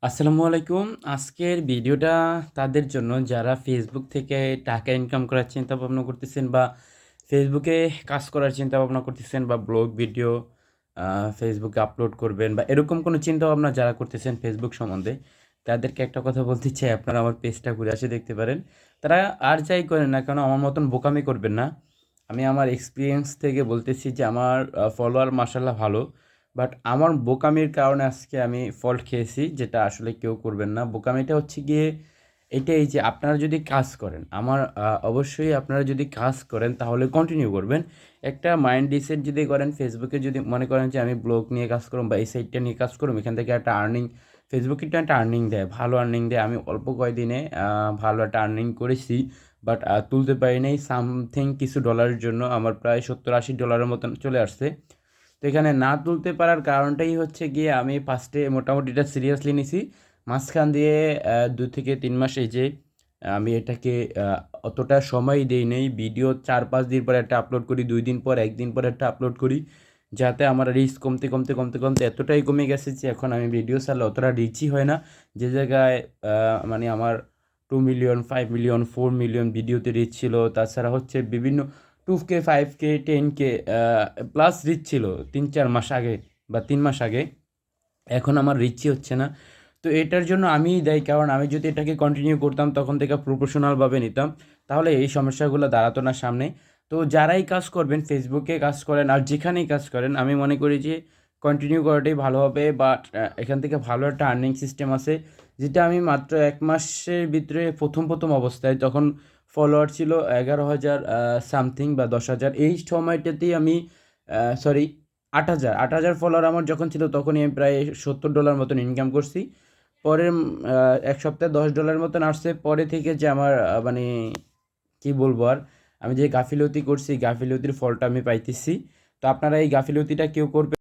আসসালামু আলাইকুম। আজকের ভিডিওটা তাদের জন্য যারা ফেসবুক থেকে টাকা ইনকাম করার চিন্তা ভাবনা করতেছেন বা ফেসবুকে কাজ করার চিন্তা ভাবনা করতেছেন বা ব্লগ ভিডিও ফেসবুকে আপলোড করবেন বা এরকম কোনো চিন্তা ভাবনা যারা করতেছেন ফেসবুক সম্বন্ধে, তাদেরকে একটা কথা বলতে চাই, আপনারা আমার পেজটা ঘুরে আসে দেখতে পারেন। তারা আর যাই করেন না কেন আমার মতন বোকামি করবেন না। আমি আমার এক্সপিরিয়েন্স থেকে বলতেছি যে আমার ফলোয়ার মাসাল্লাহ ভালো, বাট আমার বোকামির কারণে আজকে আমি ফল্ট খেয়েছি, যেটা আসলে কেউ করবেন না। বোকামিটা হচ্ছে গিয়ে এটাই যে আপনারা যদি কাজ করেন, অবশ্যই আপনারা যদি কাজ করেন তাহলে কন্টিনিউ করবেন। একটা মাইন্ড ডিসেট যদি করেন, ফেসবুকে যদি মনে করেন যে আমি ব্লগ নিয়ে কাজ করুম বা এই সাইটটা নিয়ে কাজ করুম, এখান থেকে একটা আর্নিং, ফেসবুক কিন্তু একটা আর্নিং দেয়, ভালো আর্নিং দেয়। আমি অল্প কয়েকদিনে ভালো একটা আর্নিং করেছি, বাট তুলতে পারি নাই সামথিং কিছু ডলারের জন্য। আমার প্রায় 70-80 ডলারের মতন চলে আসছে। তো এখানে না তুলতে পারার কারণটাই হচ্ছে গিয়ে আমি ফার্স্টে মোটামুটি এটা সিরিয়াসলি নিছি। মাঝখান দিয়ে 2 থেকে 3 মাস এই যে আমি এটাকে অতটা সময় দেই নেই। ভিডিও 4-5 দিন পর একটা আপলোড করি, 2 দিন পর, 1 দিন পর একটা আপলোড করি, যাতে আমার রিচ কমতে কমতে কমতে কমতে এতটাই কমে গেছে যে এখন আমি ভিডিও ছাড়লে অতটা রিচই হয় না। যে জায়গায় মানে আমার 2 মিলিয়ন, 5 মিলিয়ন, 4 মিলিয়ন ভিডিওতে রিচ ছিল, তাছাড়া হচ্ছে বিভিন্ন 2K, 5K, 10K plus rich ছিল 3-4 মাস আগে বা 3 মাস আগে। এখন আমার রিচই হচ্ছে না। তো এটার জন্য আমিই দায়ী, কারণ আমি যদি এটাকে কন্টিনিউ করতাম তখন থেকে প্রফেশনালভাবে নিতাম, তাহলে এই সমস্যাগুলো দাঁড়াতো না সামনে। তো যারাই কাজ করবেন, ফেসবুকে কাজ করেন আর যেখানেই কাজ করেন, আমি মনে করি যে কন্টিনিউ করাটাই ভালো হবে। বাট এখান থেকে ভালো একটা আর্নিং সিস্টেম আছে, যেটা আমি মাত্র 1 মাসের ভিতরে প্রথম প্রথম অবস্থায়, তখন ফলোয়ার ছিল 11,000 সামথিং বা 10,000, এই সময়টাতেই আমি সরি 8,000, 8,000 ফলোয়ার আমার যখন ছিল তখনই আমি প্রায় $70 মতন ইনকাম করছি। পরের 1 সপ্তাহে $10 মতন আসছে। পরে থেকে যে আমার মানে কি বলবো আর, আমি যে গাফিলতি করছি, গাফিলতির ফলটা আমি পাইতেছি। তো আপনারা এই গাফিলতিটা কেউ করবেন